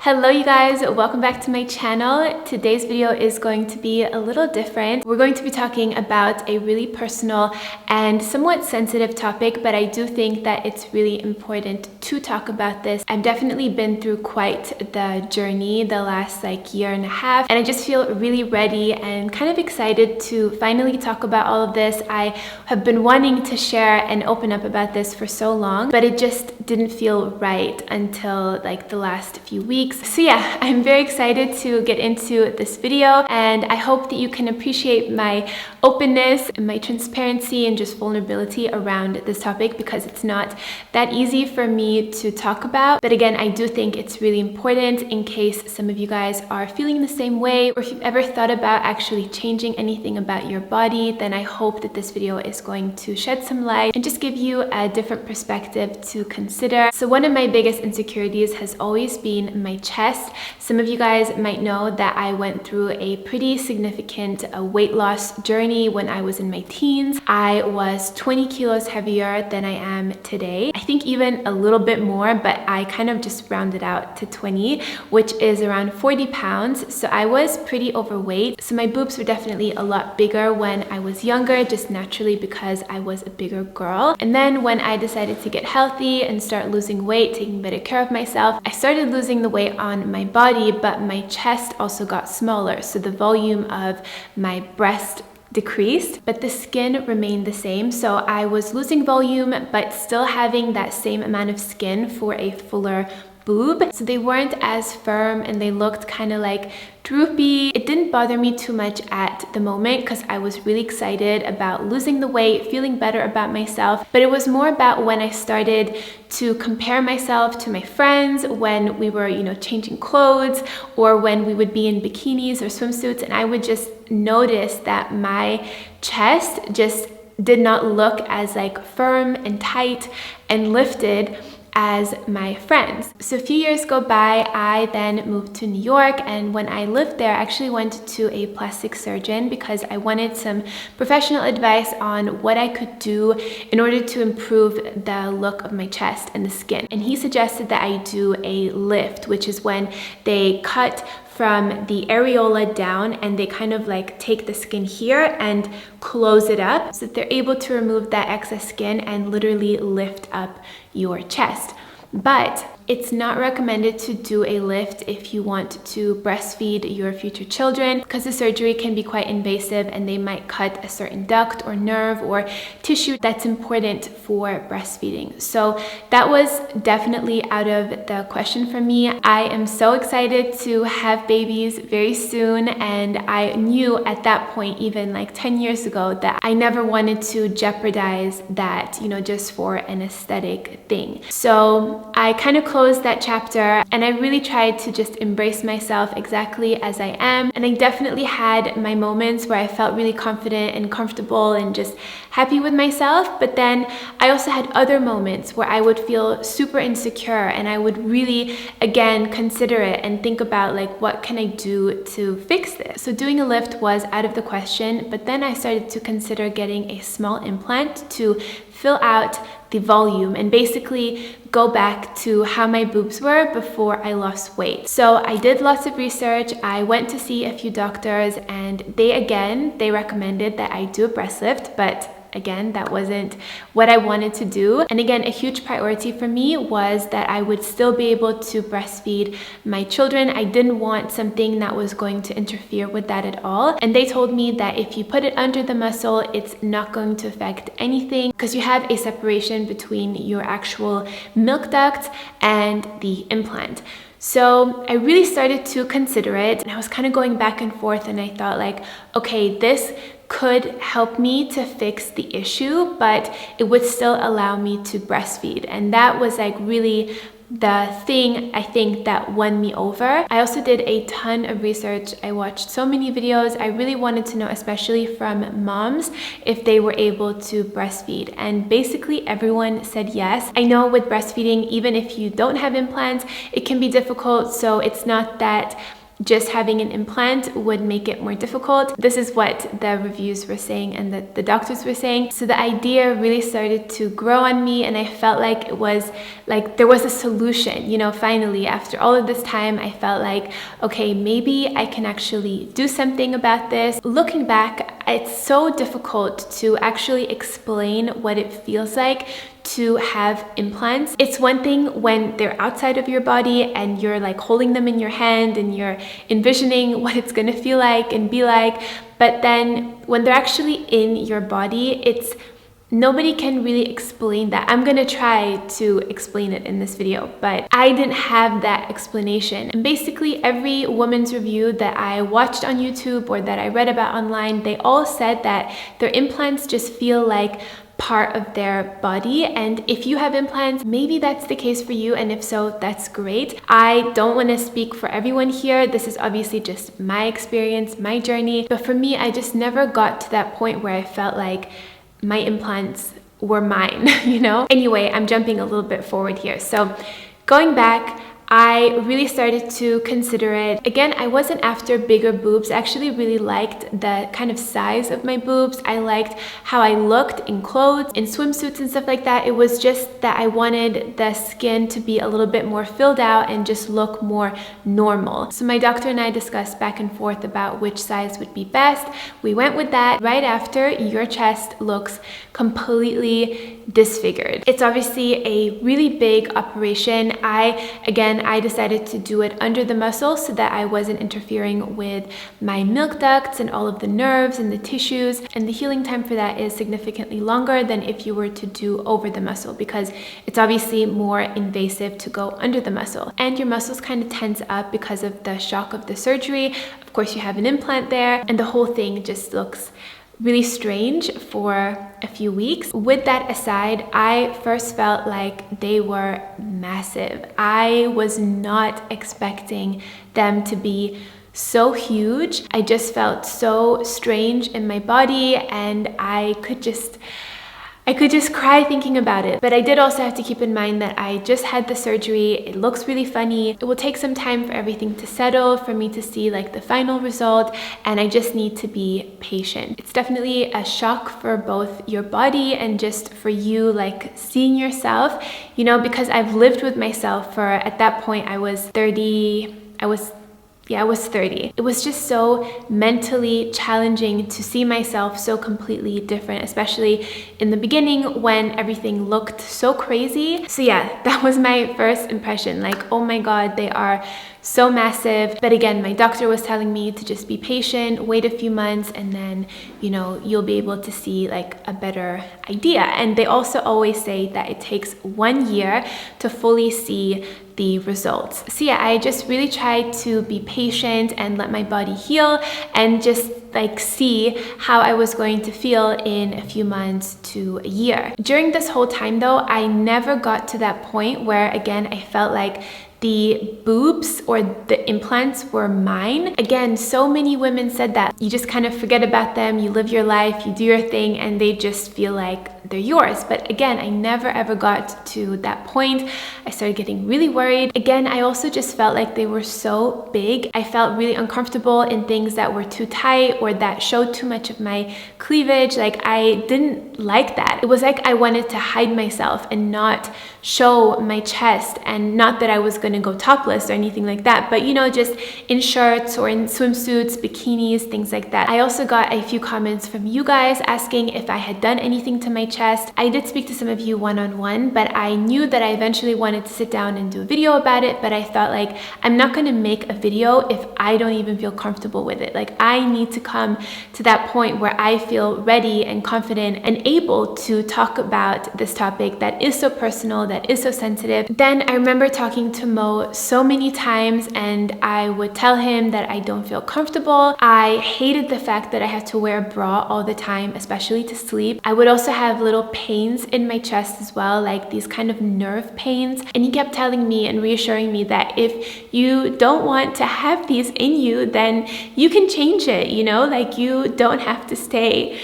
Hello you guys, welcome back to my channel. Today's video is going to be a little different. We're going to be talking about a really personal and somewhat sensitive topic, but I do think that it's really important to talk about this. I've definitely been through quite the journey the last year and a half, and I just feel really ready and kind of excited to finally talk about all of this. I have been wanting to share and open up about this for so long, but it just didn't feel right until the last few weeks. So yeah, I'm very excited to get into this video, and I hope that you can appreciate my openness and my transparency and just vulnerability around this topic, because it's not that easy for me to talk about. But again, I do think it's really important in case some of you guys are feeling the same way, or if you've ever thought about actually changing anything about your body, then I hope that this video is going to shed some light and just give you a different perspective to consider. So one of my biggest insecurities has always been my chest. Some of you guys might know that I went through a pretty significant weight loss journey when I was in my teens. I was 20 kilos heavier than I am today. I think even a little bit more, but I kind of just rounded out to 20, which is around 40 pounds. So I was pretty overweight. So my boobs were definitely a lot bigger when I was younger, just naturally because I was a bigger girl. And then when I decided to get healthy and start losing weight, taking better care of myself, I started losing the weight on my body, but my chest also got smaller. So the volume of my breast decreased, but the skin remained the same. So I was losing volume, but still having that same amount of skin for a fuller boob. So they weren't as firm and they looked kind of droopy. It didn't bother me too much at the moment because I was really excited about losing the weight, feeling better about myself. But it was more about when I started to compare myself to my friends, when we were, changing clothes, or when we would be in bikinis or swimsuits, and I would just notice that my chest just did not look as firm and tight and lifted as my friends. So a few years go by, I then moved to New York, and when I lived there, I actually went to a plastic surgeon because I wanted some professional advice on what I could do in order to improve the look of my chest and the skin. And he suggested that I do a lift, which is when they cut from the areola down and they kind of take the skin here and close it up so that they're able to remove that excess skin and literally lift up your chest. But it's not recommended to do a lift if you want to breastfeed your future children, because the surgery can be quite invasive and they might cut a certain duct or nerve or tissue that's important for breastfeeding. So that was definitely out of the question for me. I am so excited to have babies very soon, and I knew at that point, even 10 years ago, that I never wanted to jeopardize that, just for an aesthetic thing. So I kind of closed that chapter, and I really tried to just embrace myself exactly as I am. And I definitely had my moments where I felt really confident and comfortable and just happy with myself. But then I also had other moments where I would feel super insecure, and I would really, again, consider it and think about what can I do to fix this? So doing a lift was out of the question, but then I started to consider getting a small implant to fill out the volume and basically go back to how my boobs were before I lost weight. So I did lots of research. I went to see a few doctors, and they recommended that I do a breast lift, but again, that wasn't what I wanted to do. And again, a huge priority for me was that I would still be able to breastfeed my children. I didn't want something that was going to interfere with that at all. And they told me that if you put it under the muscle, it's not going to affect anything because you have a separation between your actual milk duct and the implant. So I really started to consider it, and I was kind of going back and forth, and I thought okay, this could help me to fix the issue, but it would still allow me to breastfeed. And that was really the thing I think that won me over. I also did a ton of research. I watched so many videos. I really wanted to know, especially from moms, if they were able to breastfeed. And basically everyone said yes. I know with breastfeeding, even if you don't have implants, it can be difficult. So it's not that just having an implant would make it more difficult. This is what the reviews were saying and the doctors were saying. So the idea really started to grow on me, and I felt like it was like there was a solution, you know. Finally, after all of this time, I felt like, okay, maybe I can actually do something about this. Looking back, it's so difficult to actually explain what it feels like to have implants. It's one thing when they're outside of your body and you're like holding them in your hand and you're envisioning what it's gonna feel like and be like, but then when they're actually in your body, nobody can really explain that. I'm gonna try to explain it in this video, but I didn't have that explanation. And basically every woman's review that I watched on YouTube or that I read about online, they all said that their implants just feel like part of their body. And if you have implants, maybe that's the case for you, and if so, that's great. I don't want to speak for everyone here. This is obviously just my experience, my journey, but for me, I just never got to that point where I felt like my implants were mine, you know? Anyway, I'm jumping a little bit forward here. So going back, I really started to consider it. Again, I wasn't after bigger boobs. I actually really liked the kind of size of my boobs. I liked how I looked in clothes, in swimsuits and stuff like that. It was just that I wanted the skin to be a little bit more filled out and just look more normal. So my doctor and I discussed back and forth about which size would be best. We went with that. Right after, your chest looks completely disfigured. It's obviously a really big operation. I decided to do it under the muscle so that I wasn't interfering with my milk ducts and all of the nerves and the tissues. And the healing time for that is significantly longer than if you were to do over the muscle, because it's obviously more invasive to go under the muscle. And your muscles kind of tense up because of the shock of the surgery. Of course, you have an implant there, and the whole thing just looks really strange for a few weeks. With that aside, I first felt like they were massive. I was not expecting them to be so huge. I just felt so strange in my body, and I could just cry thinking about it. But I did also have to keep in mind that I just had the surgery. It looks really funny. It will take some time for everything to settle, for me to see like the final result, and I just need to be patient. It's definitely a shock for both your body and just for you, like seeing yourself, you know, because I've lived with myself for, at that point, I was 30. I was 30. It was just so mentally challenging to see myself so completely different, especially in the beginning when everything looked so crazy. So yeah, that was my first impression. Like, oh my God, they are so massive. But again, my doctor was telling me to just be patient, wait a few months, and then, you know, you'll be able to see like a better idea. And they also always say that it takes 1 year to fully see the results. So yeah, I just really tried to be patient and let my body heal and just like see how I was going to feel in a few months to a year. During this whole time though, I never got to that point where again, I felt like the boobs or the implants were mine. Again, so many women said that you just kind of forget about them, you live your life, you do your thing, and they just feel like they're yours. But again, I never ever got to that point. I started getting really worried. Again, I also just felt like they were so big. I felt really uncomfortable in things that were too tight or that showed too much of my cleavage. Like, I didn't like that. It was like I wanted to hide myself and not show my chest, and not that I was going to go topless or anything like that, but you know, just in shirts or in swimsuits, bikinis, things like that. I also got a few comments from you guys asking if I had done anything to my chest. I did speak to some of you one-on-one, but I knew that I eventually wanted to sit down and do a video about it, but I thought like, I'm not going to make a video if I don't even feel comfortable with it. Like, I need to come to that point where I feel ready and confident and able to talk about this topic that is so personal, that is so sensitive. Then I remember talking to Mo so many times, and I would tell him that I don't feel comfortable. I hated the fact that I had to wear a bra all the time, especially to sleep. I would also have little pains in my chest as well, like these kind of nerve pains. And he kept telling me and reassuring me that if you don't want to have these in you, then you can change it, you know, like you don't have to stay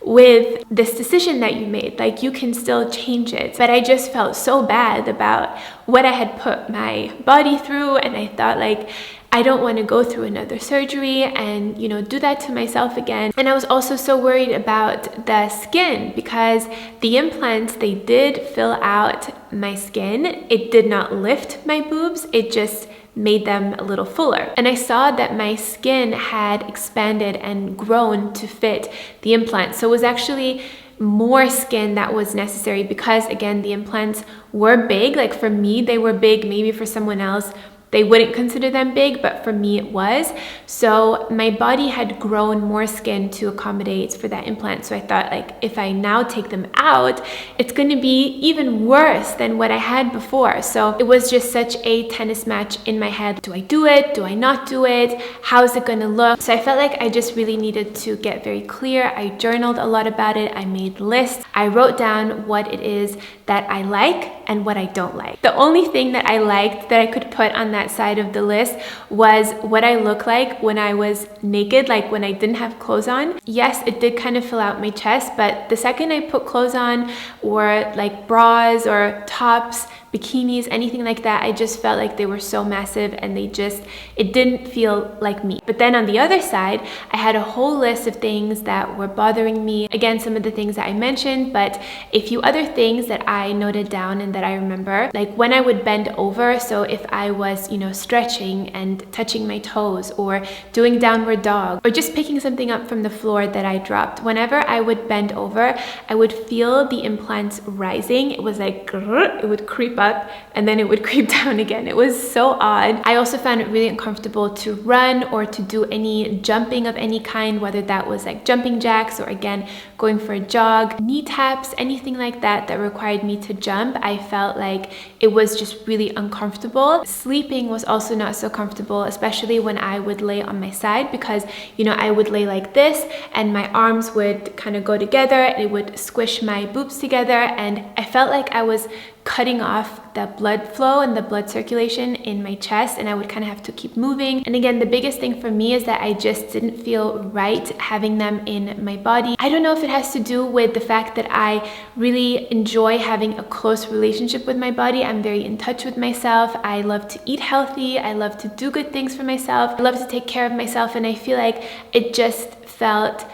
with this decision that you made, like you can still change it. But I just felt so bad about what I had put my body through, and I thought like, I don't want to go through another surgery and, you know, do that to myself again. And I was also so worried about the skin because the implants, they did fill out my skin. It did not lift my boobs. It just made them a little fuller. And I saw that my skin had expanded and grown to fit the implant. So it was actually more skin that was necessary because, again, the implants were big. Like for me, they were big. Maybe for someone else, they wouldn't consider them big, but for me it was. So my body had grown more skin to accommodate for that implant. So I thought, like, if I now take them out, it's gonna be even worse than what I had before. So it was just such a tennis match in my head. Do I do it? Do I not do it? How is it gonna look? So I felt like I just really needed to get very clear. I journaled a lot about it. I made lists. I wrote down what it is that I like and what I don't like. The only thing that I liked that I could put on that side of the list was what I look like when I was naked, like when I didn't have clothes on. Yes, it did kind of fill out my chest, but the second I put clothes on, or like bras or tops, bikinis, anything like that, I just felt like they were so massive and it didn't feel like me. But then on the other side, I had a whole list of things that were bothering me. Again, some of the things that I mentioned, but a few other things that I noted down and that I remember, like when I would bend over. So if I was, you know, stretching and touching my toes or doing downward dog or just picking something up from the floor that I dropped, whenever I would bend over, I would feel the implants rising. It was like, it would creep up and then it would creep down again. It was so odd. I also found it really uncomfortable to run or to do any jumping of any kind, whether that was like jumping jacks or, again, going for a jog, knee taps, anything like that that required me to jump. I felt like it was just really uncomfortable. Sleeping was also not so comfortable, especially when I would lay on my side, because, you know, I would lay like this and my arms would kind of go together and it would squish my boobs together, and I felt like I was cutting off the blood flow and the blood circulation in my chest, and I would kind of have to keep moving. And again, the biggest thing for me is that I just didn't feel right having them in my body. I don't know if it has to do with the fact that I really enjoy having a close relationship with my body. I'm very in touch with myself. I love to eat healthy. I love to do good things for myself. I love to take care of myself, and I feel like it just felt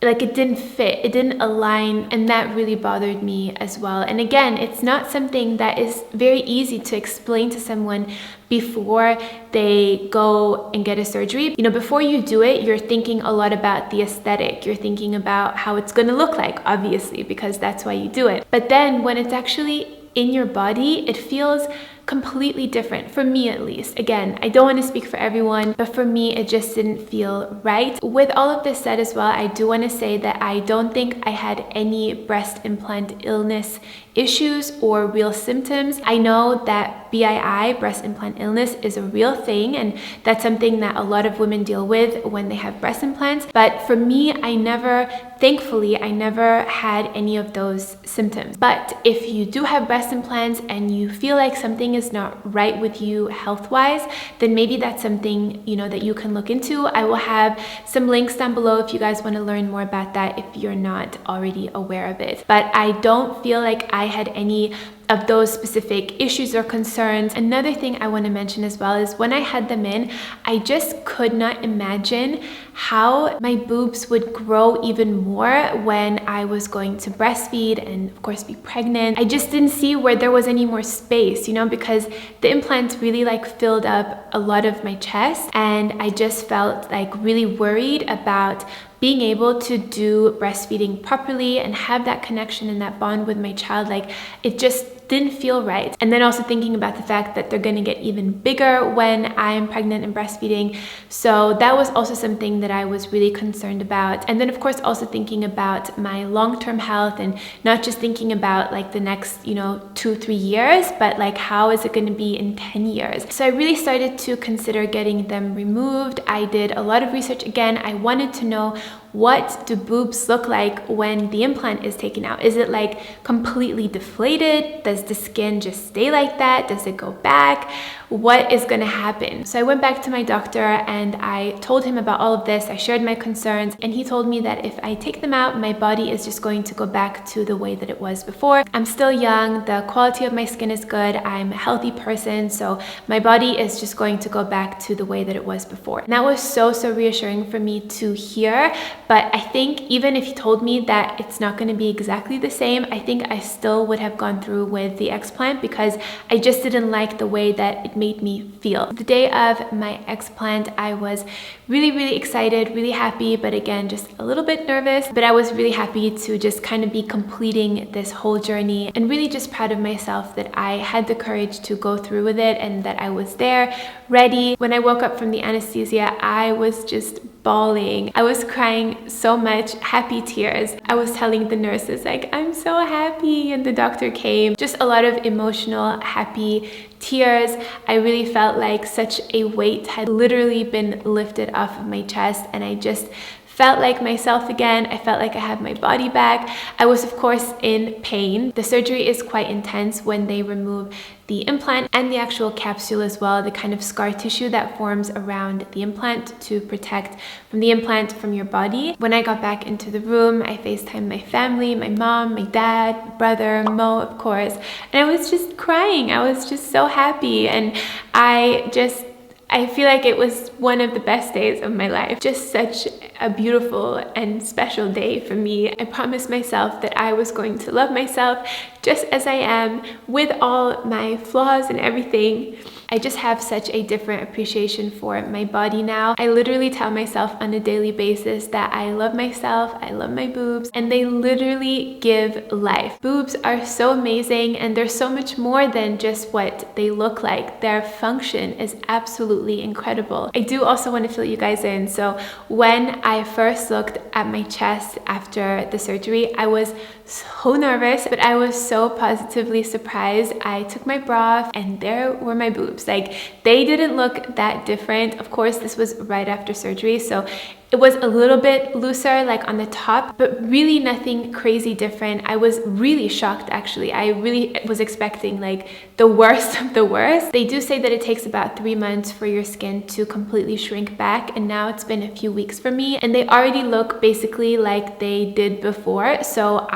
like it didn't fit, it didn't align, and that really bothered me as well. And again, it's not something that is very easy to explain to someone before they go and get a surgery. You know, before you do it, you're thinking a lot about the aesthetic. You're thinking about how it's gonna look like, obviously, because that's why you do it. But then when it's actually in your body, it feels completely different, for me at least. Again, I don't want to speak for everyone, but for me, it just didn't feel right. With all of this said as well, I do want to say that I don't think I had any breast implant illness issues or real symptoms. I know that BII, breast implant illness, is a real thing, and that's something that a lot of women deal with when they have breast implants. But for me, thankfully, I never had any of those symptoms. But if you do have breast implants and you feel like something is not right with you health-wise, then maybe that's something, you know, that you can look into. I will have some links down below if you guys want to learn more about that if you're not already aware of it. But I don't feel like I had any of those specific issues or concerns. Another thing I want to mention as well is when I had them in, I just could not imagine how my boobs would grow even more when I was going to breastfeed and of course be pregnant. I just didn't see where there was any more space, you know, because the implants really like filled up a lot of my chest, and I just felt like really worried about being able to do breastfeeding properly and have that connection and that bond with my child. Like, it just didn't feel right. And then also thinking about the fact that they're gonna get even bigger when I'm pregnant and breastfeeding. So that was also something that I was really concerned about. And then of course also thinking about my long-term health, and not just thinking about like the next, 2-3 years, but like how is it gonna be in 10 years? So I really started to consider getting them removed. I did a lot of research again. I wanted to know what do boobs look like when the implant is taken out? Is it like completely deflated? Does the skin just stay like that? Does it go back? What is going to happen? So I went back to my doctor and I told him about all of this. I shared my concerns, and he told me that if I take them out, my body is just going to go back to the way that it was before. I'm still young, the quality of my skin is good, I'm a healthy person, so my body is just going to go back to the way that it was before. And that was so reassuring for me to hear. But I think even if he told me that it's not going to be exactly the same, I think I still would have gone through with the explant because I just didn't like the way that it made me feel. The day of my explant, I was really excited, really happy, but again, just a little bit nervous. But I was really happy to just kind of be completing this whole journey, and really just proud of myself that I had the courage to go through with it and that I was there, ready. When I woke up from the anesthesia, I was just bawling. I was crying so much, happy tears. I was telling the nurses like, I'm so happy, and the doctor came. Just a lot of emotional, happy tears. I really felt like such a weight had literally been lifted off of my chest, and I just felt like myself again. I felt like I had my body back. I was of course in pain. The surgery is quite intense when they remove the implant and the actual capsule as well, the kind of scar tissue that forms around the implant to protect from the implant from your body. When I got back into the room, I FaceTimed my family, my mom, my dad, my brother, Mo, of course, and I was just crying. I was just so happy, and I feel like it was one of the best days of my life. Just such a beautiful and special day for me. I promised myself that I was going to love myself just as I am, with all my flaws and everything. I just have such a different appreciation for my body now. I literally tell myself on a daily basis that I love myself, I love my boobs, and they literally give life. Boobs are so amazing, and they're so much more than just what they look like. Their function is absolutely incredible. I do also want to fill you guys in. So when I first looked at my chest after the surgery, I was so nervous, but I was so positively surprised. I took my bra off and there were my boobs. Like, they didn't look that different. Of course, this was right after surgery, so it was a little bit looser, like on the top, but really nothing crazy different. I was really shocked, actually. I really was expecting like the worst of the worst. They do say that it takes about 3 months for your skin to completely shrink back, and now it's been a few weeks for me, and they already look basically like they did before. So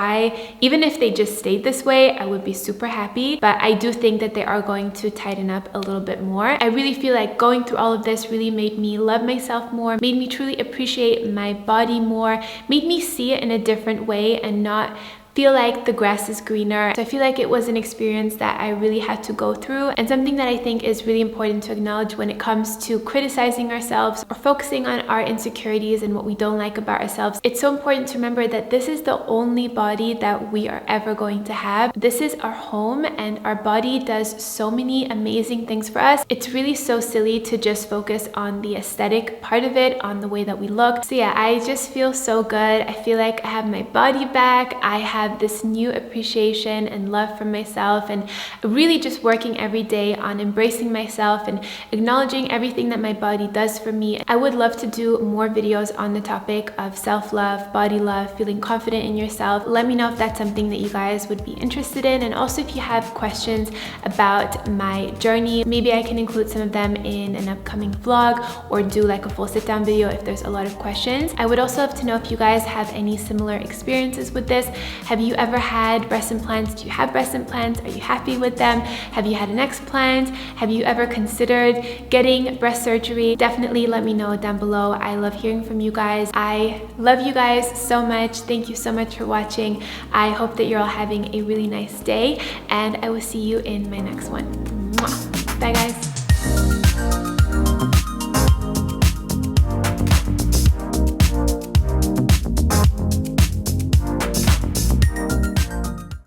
even if they just stayed this way, I would be super happy, but I do think that they are going to tighten up a little bit more. I really feel like going through all of this really made me love myself more, made me truly appreciate my body more, made me see it in a different way and not feel like the grass is greener. So I feel like it was an experience that I really had to go through, and something that I think is really important to acknowledge when it comes to criticizing ourselves or focusing on our insecurities and what we don't like about ourselves. It's so important to remember that this is the only body that we are ever going to have. This is our home, and our body does so many amazing things for us. It's really so silly to just focus on the aesthetic part of it, on the way that we look. So yeah, I just feel so good. I feel like I have my body back. I have this new appreciation and love for myself, and really just working every day on embracing myself and acknowledging everything that my body does for me. I would love to do more videos on the topic of self-love, body love, feeling confident in yourself. Let me know if that's something that you guys would be interested in, and also if you have questions about my journey, maybe I can include some of them in an upcoming vlog or do like a full sit-down video if there's a lot of questions. I would also love to know if you guys have any similar experiences with this. Have you ever had breast implants? Do you have breast implants? Are you happy with them? Have you had an explant? Have you ever considered getting breast surgery? Definitely let me know down below. I love hearing from you guys. I love you guys so much. Thank you so much for watching. I hope that you're all having a really nice day, and I will see you in my next one. Mwah. Bye guys.